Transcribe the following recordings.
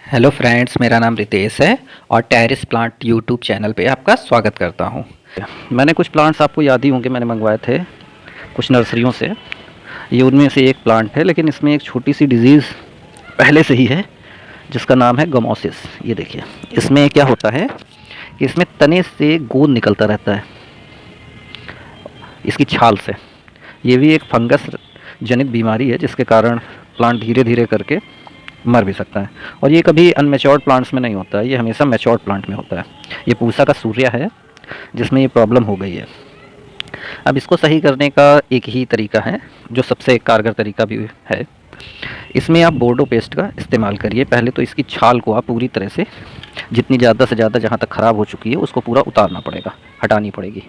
Hello friends, मेरा नाम रितेश है और टेरेस प्लांट यूट्यूब चैनल पे आपका स्वागत करता हूँ। मैंने कुछ प्लांट्स आपको याद ही होंगे, मैंने मंगवाए थे कुछ नर्सरियों से। ये उनमें से एक प्लांट है, लेकिन इसमें एक छोटी सी डिजीज़ पहले से ही है जिसका नाम है गमोसिस। ये देखिए, इसमें क्या होता है कि इसमें तने से गोंद निकलता रहता है इसकी छाल से। ये भी एक फंगस जनित बीमारी है जिसके कारण प्लांट धीरे धीरे करके मर भी सकता है। और ये कभी अनमेच्योर्ड प्लांट्स में नहीं होता है, ये हमेशा मैच्योर्ड प्लांट में होता है। ये पूसा का सूर्या है जिसमें ये प्रॉब्लम हो गई है। अब इसको सही करने का एक ही तरीका है जो सबसे कारगर तरीका भी है। इसमें आप बोर्डो पेस्ट का इस्तेमाल करिए। पहले तो इसकी छाल को आप पूरी तरह से, जितनी ज़्यादा से ज़्यादा जहाँ तक ख़राब हो चुकी है उसको पूरा उतारना पड़ेगा, हटानी पड़ेगी।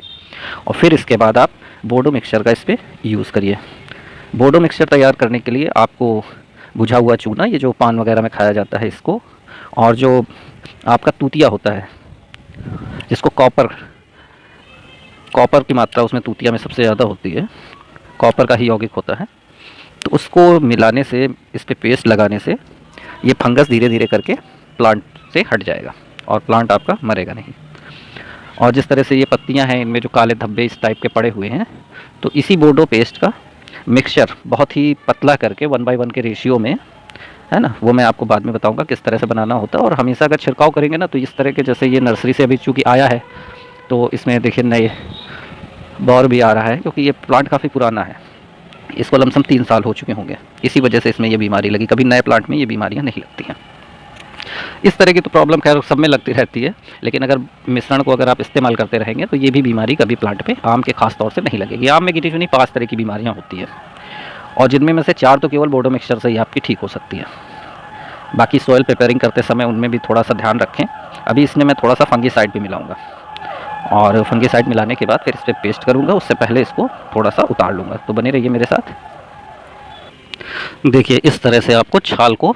और फिर इसके बाद आप बोर्डो मिक्सचर का इस पर यूज़ करिए। बोर्डो मिक्सचर तैयार करने के लिए आपको बुझा हुआ चूना, ये जो पान वगैरह में खाया जाता है इसको, और जो आपका तूतिया होता है जिसको कॉपर की मात्रा उसमें तूतिया में सबसे ज़्यादा होती है, कॉपर का ही यौगिक होता है, तो उसको मिलाने से, इस पे पेस्ट लगाने से ये फंगस धीरे धीरे करके प्लांट से हट जाएगा और प्लांट आपका मरेगा नहीं। और जिस तरह से ये पत्तियां हैं इनमें जो काले धब्बे इस टाइप के पड़े हुए हैं, तो इसी बोर्डो पेस्ट का मिक्सचर बहुत ही पतला करके 1:1 के रेशियो में, है ना, वो मैं आपको बाद में बताऊंगा किस तरह से बनाना होता है। और हमेशा अगर छिड़काव करेंगे ना, तो इस तरह के, जैसे ये नर्सरी से अभी चूँकि आया है तो इसमें देखिए नए बौर भी आ रहा है, क्योंकि ये प्लांट काफ़ी पुराना है। इसको लमसम 3 साल हो चुके होंगे। इसी वजह से इसमें ये बीमारी लगी। कभी नए प्लांट में ये बीमारियाँ नहीं लगती हैं। इस तरह की तो प्रॉब्लम खैर सब में लगती रहती है, लेकिन अगर मिश्रण को अगर आप इस्तेमाल करते रहेंगे तो ये भी बीमारी कभी प्लांट पे, आम के खास तौर से, नहीं लगेगी। आम में गिनी चुनी 5 तरह की बीमारियाँ होती हैं, और जिनमें में से 4 तो केवल बोर्डो मिक्सचर से ही आपकी ठीक हो सकती है। बाकी सॉइल प्रिपेयरिंग करते समय उनमें भी थोड़ा सा ध्यान रखें। अभी इसमें मैं थोड़ा सा फंगीसाइड भी मिलाऊंगा, और फंगीसाइड मिलाने के बाद फिर इस पर पेस्ट करूँगा। उससे पहले इसको थोड़ा सा उतार लूँगा, तो बने रहिए मेरे साथ। देखिए, इस तरह से आपको छाल को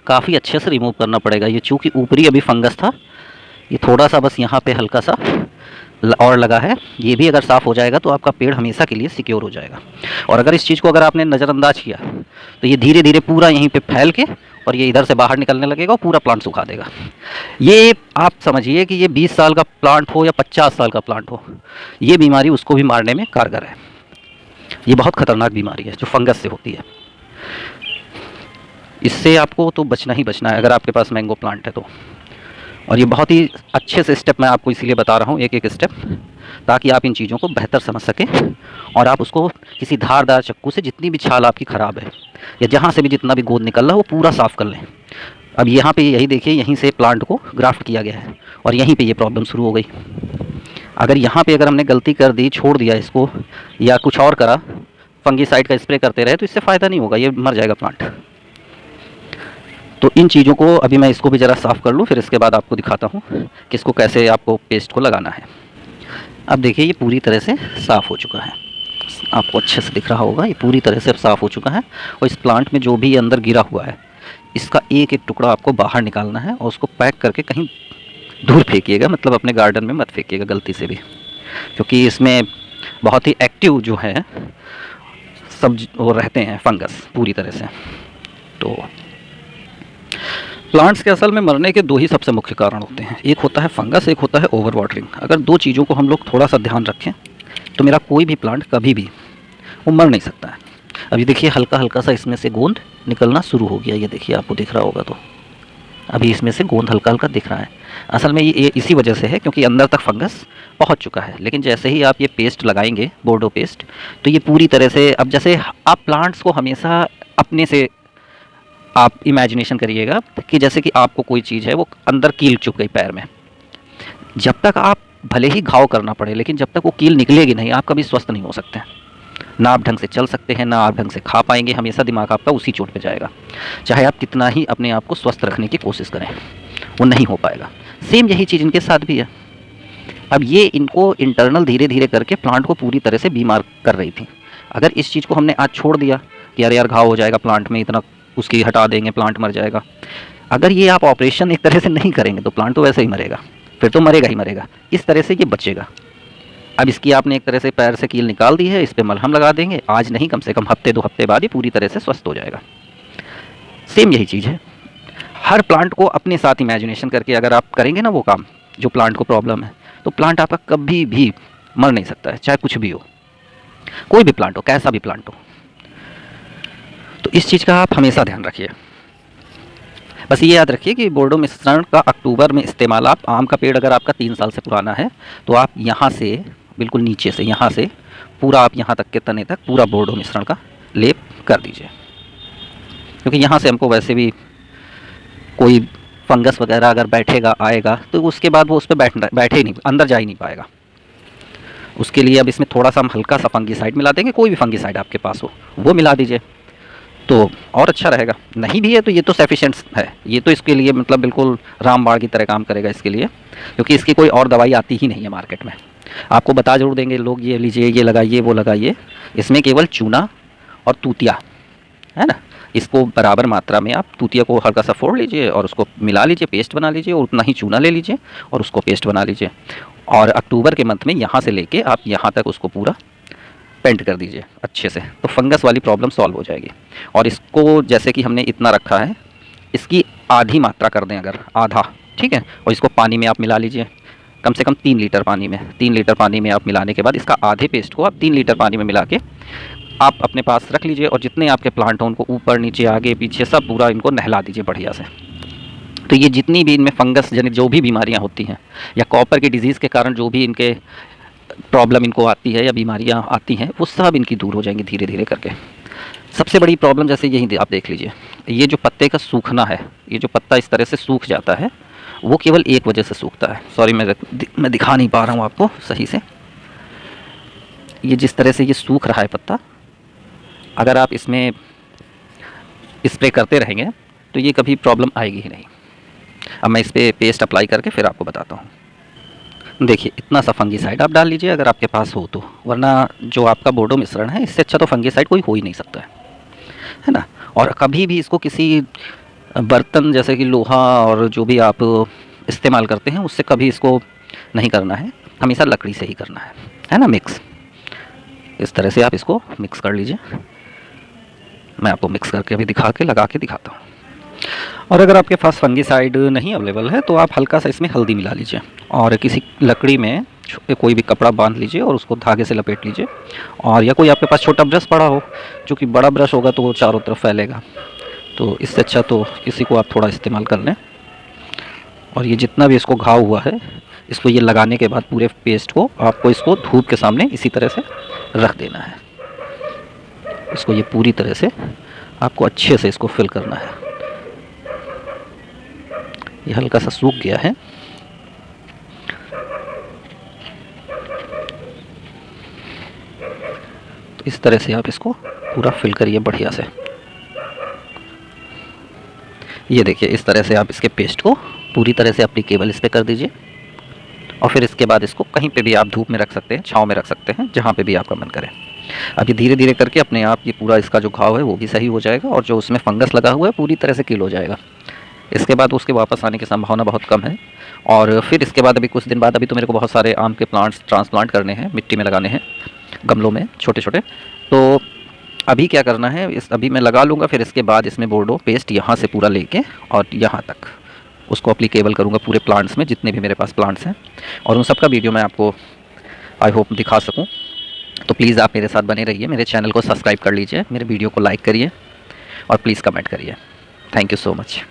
काफ़ी अच्छे से रिमूव करना पड़ेगा। ये चूँकि ऊपरी अभी फंगस था, ये थोड़ा सा बस यहाँ पे हल्का सा और लगा है। ये भी अगर साफ़ हो जाएगा तो आपका पेड़ हमेशा के लिए सिक्योर हो जाएगा। और अगर इस चीज़ को अगर आपने नज़रअंदाज किया तो ये धीरे धीरे पूरा यहीं पे फैल के, और ये इधर से बाहर निकलने लगेगा और पूरा प्लांट सुखा देगा। ये आप समझिए कि ये 20 साल का प्लांट हो या 50 साल का प्लांट हो, ये बीमारी उसको भी मारने में कारगर है। ये बहुत ख़तरनाक बीमारी है जो फंगस से होती है। इससे आपको तो बचना ही बचना है अगर आपके पास मैंगो प्लांट है तो। और ये बहुत ही अच्छे से स्टेप मैं आपको इसीलिए बता रहा हूँ, एक एक स्टेप, ताकि आप इन चीज़ों को बेहतर समझ सकें और आप उसको किसी धारदार चाकू से, जितनी भी छाल आपकी ख़राब है या जहाँ से भी जितना भी गोंद निकल रहा है, वो पूरा साफ़ कर लें। अब यहाँ पे यही देखिए, यहीं से प्लांट को ग्राफ्ट किया गया है और यहीं पे ये प्रॉब्लम शुरू हो गई। अगर यहाँ पे अगर हमने गलती कर दी, छोड़ दिया इसको, या कुछ और करा, फंगीसाइड का स्प्रे करते रहे, तो इससे फ़ायदा नहीं होगा, ये मर जाएगा प्लांट। तो इन चीज़ों को अभी मैं इसको भी ज़रा साफ़ कर लूँ, फिर इसके बाद आपको दिखाता हूँ कि इसको कैसे आपको पेस्ट को लगाना है। अब देखिए, ये पूरी तरह से साफ़ हो चुका है, आपको अच्छे से दिख रहा होगा, ये पूरी तरह से साफ़ हो चुका है। और इस प्लांट में जो भी अंदर गिरा हुआ है, इसका एक एक टुकड़ा आपको बाहर निकालना है और उसको पैक करके कहीं दूर फेंकिएगा, मतलब अपने गार्डन में मत फेंकिएगा गलती से भी, क्योंकि इसमें बहुत ही एक्टिव जो है सब वो रहते हैं फंगस पूरी तरह से। तो प्लांट्स के असल में मरने के 2 ही सबसे मुख्य कारण होते हैं, एक होता है फंगस, एक होता है ओवर वाटरिंग। अगर 2 चीज़ों को हम लोग थोड़ा सा ध्यान रखें तो मेरा कोई भी प्लांट कभी भी वो मर नहीं सकता है। अभी देखिए, हल्का हल्का सा इसमें से गोंद निकलना शुरू हो गया, ये देखिए, आपको दिख रहा होगा, तो अभी इसमें से गोंद हल्का हल्का दिख रहा है। असल में ये इसी वजह से है क्योंकि अंदर तक फंगस पहुंच चुका है। लेकिन जैसे ही आप ये पेस्ट लगाएंगे, बोर्डो पेस्ट, तो ये पूरी तरह से, अब जैसे आप प्लांट्स को हमेशा अपने से आप इमेजिनेशन करिएगा कि जैसे कि आपको कोई चीज़ है वो अंदर कील चुक गई पैर में। जब तक आप, भले ही घाव करना पड़े, लेकिन जब तक वो कील निकलेगी नहीं, आप कभी स्वस्थ नहीं हो सकते। ना आप ढंग से चल सकते हैं, ना आप ढंग से खा पाएंगे, हमेशा दिमाग आपका उसी चोट पे जाएगा। चाहे आप कितना ही अपने आप को स्वस्थ रखने की कोशिश करें, वो नहीं हो पाएगा। सेम यही चीज़ इनके साथ भी है। अब ये इनको इंटरनल धीरे धीरे करके प्लांट को पूरी तरह से बीमार कर रही थी। अगर इस चीज़ को हमने आज छोड़ दिया कि अरे यार घाव हो जाएगा प्लांट में, इतना उसकी हटा देंगे, प्लांट मर जाएगा, अगर ये आप ऑपरेशन एक तरह से नहीं करेंगे तो प्लांट तो वैसे ही मरेगा, फिर तो मरेगा ही मरेगा। इस तरह से ये बचेगा। अब इसकी आपने एक तरह से पैर से कील निकाल दी है, इस पर मलहम लगा देंगे, आज नहीं कम से कम हफ्ते 2 हफ्ते बाद ये पूरी तरह से स्वस्थ हो जाएगा। सेम यही चीज़ है। हर प्लांट को अपने साथ इमेजिनेशन करके अगर आप करेंगे ना वो काम, जो प्लांट को प्रॉब्लम है, तो प्लांट आपका कभी भी मर नहीं सकता है, चाहे कुछ भी हो, कोई भी प्लांट हो, कैसा भी प्लांट हो। तो इस चीज़ का आप हमेशा ध्यान रखिए। बस ये याद रखिए कि बोर्डो मिश्रण का अक्टूबर में इस्तेमाल आप, आम का पेड़ अगर आपका 3 साल से पुराना है तो आप यहाँ से बिल्कुल नीचे से, यहाँ से पूरा आप यहाँ तक के तने तक पूरा बोर्डो मिश्रण का लेप कर दीजिए, क्योंकि यहाँ से हमको वैसे भी कोई फंगस वगैरह अगर बैठेगा आएगा तो उसके बाद वो उस पर बैठे ही नहीं, अंदर जा ही नहीं पाएगा। उसके लिए अब इसमें थोड़ा सा हम हल्का सा फंगीसाइड मिला देंगे, कोई भी फंगीसाइड आपके पास हो वो मिला दीजिए तो और अच्छा रहेगा। नहीं भी है तो ये तो सफिशिएंट है, ये तो इसके लिए मतलब बिल्कुल रामबाण की तरह काम करेगा इसके लिए, क्योंकि इसकी कोई और दवाई आती ही नहीं है मार्केट में। आपको बता जरूर देंगे लोग, ये लीजिए, ये लगाइए, वो लगाइए, इसमें केवल चूना और तूतिया है ना, इसको बराबर मात्रा में आप तूतिया को हल्का सा फोड़ लीजिए और उसको मिला लीजिए, पेस्ट बना लीजिए, और उतना ही चूना ले लीजिए और उसको पेस्ट बना लीजिए, और अक्टूबर के मंथ में यहाँ से लेके आप यहाँ तक उसको पूरा पेंट कर दीजिए अच्छे से, तो फंगस वाली प्रॉब्लम सॉल्व हो जाएगी। और इसको जैसे कि हमने इतना रखा है, इसकी आधी मात्रा कर दें, अगर आधा, ठीक है, और इसको पानी में आप मिला लीजिए, कम से कम 3 लीटर पानी में, 3 लीटर पानी में आप मिलाने के बाद इसका आधे पेस्ट को आप 3 लीटर पानी में मिला के आप अपने पास रख लीजिए, और जितने आपके प्लांट हों उनको ऊपर नीचे आगे पीछे सब पूरा इनको नहला दीजिए बढ़िया से। तो ये जितनी भी इनमें फंगस जनित जो भी बीमारियां होती हैं, या कॉपर की डिजीज़ के कारण जो भी इनके प्रॉब्लम इनको आती है या बीमारियां आती हैं, वो सब इनकी दूर हो जाएंगी धीरे धीरे करके। सबसे बड़ी प्रॉब्लम जैसे यही आप देख लीजिए, ये जो पत्ते का सूखना है, ये जो पत्ता इस तरह से सूख जाता है, वो केवल एक वजह से सूखता है। सॉरी मैं दिखा नहीं पा रहा हूँ आपको सही से। ये जिस तरह से ये सूख रहा है पत्ता, अगर आप इसमें स्प्रे करते रहेंगे तो ये कभी प्रॉब्लम आएगी ही नहीं। अब मैं इस पर पेस्ट अप्लाई करके फिर आपको बताता हूँ। देखिए इतना सा फंगीसाइड आप डाल लीजिए अगर आपके पास हो तो, वरना जो आपका बोर्डो मिश्रण है इससे अच्छा तो फंगीसाइड कोई हो ही नहीं सकता है ना। और कभी भी इसको किसी बर्तन जैसे कि लोहा और जो भी आप इस्तेमाल करते हैं उससे कभी इसको नहीं करना है, हमेशा लकड़ी से ही करना है ना मिक्स। इस तरह से आप इसको मिक्स कर लीजिए, मैं आपको मिक्स करके अभी लगा के दिखाता हूँ। और अगर आपके पास फंगीसाइड नहीं अवेलेबल है तो आप हल्का सा इसमें हल्दी मिला लीजिए, और किसी लकड़ी में कोई भी कपड़ा बांध लीजिए और उसको धागे से लपेट लीजिए, और या कोई आपके पास छोटा ब्रश पड़ा हो, जो कि बड़ा ब्रश होगा तो वो चारों तरफ फैलेगा, तो इससे अच्छा तो इसी को आप थोड़ा इस्तेमाल कर लें। और ये जितना भी इसको घाव हुआ है, इसको ये लगाने के बाद पूरे पेस्ट को आपको इसको धूप के सामने इसी तरह से रख देना है। इसको ये पूरी तरह से आपको अच्छे से इसको फिल करना है। ये हल्का सा सूख गया है, तो इस तरह से आप इसको पूरा फिल करिए बढ़िया से। ये देखिए इस तरह से आप इसके पेस्ट को पूरी तरह से एप्लीकेबल इस पर कर दीजिए, और फिर इसके बाद इसको कहीं पे भी आप धूप में रख सकते हैं, छांव में रख सकते हैं, जहाँ पे भी आपका मन करे। अब ये धीरे धीरे करके अपने आप ये पूरा इसका जो घाव है वो भी सही हो जाएगा, और जो उसमें फंगस लगा हुआ है पूरी तरह से किल हो जाएगा। इसके बाद उसके वापस आने की संभावना बहुत कम है। और फिर इसके बाद अभी कुछ दिन बाद, अभी तो मेरे को बहुत सारे आम के प्लांट्स ट्रांसप्लांट करने हैं, मिट्टी में लगाने हैं, गमलों में छोटे छोटे। तो अभी क्या करना है, अभी मैं लगा लूँगा, फिर इसके बाद इसमें बोर्डो पेस्ट यहाँ से पूरा लेके और यहाँ तक उसको एप्लीकेबल करूँगा पूरे प्लांट्स में, जितने भी मेरे पास प्लांट्स हैं, और उन सब का वीडियो मैं आपको आई होप दिखा सकूँ। तो प्लीज़ आप मेरे साथ बने रहिए, मेरे चैनल को सब्सक्राइब कर लीजिए, मेरे वीडियो को लाइक करिए और प्लीज़ कमेंट करिए। Thank you so much.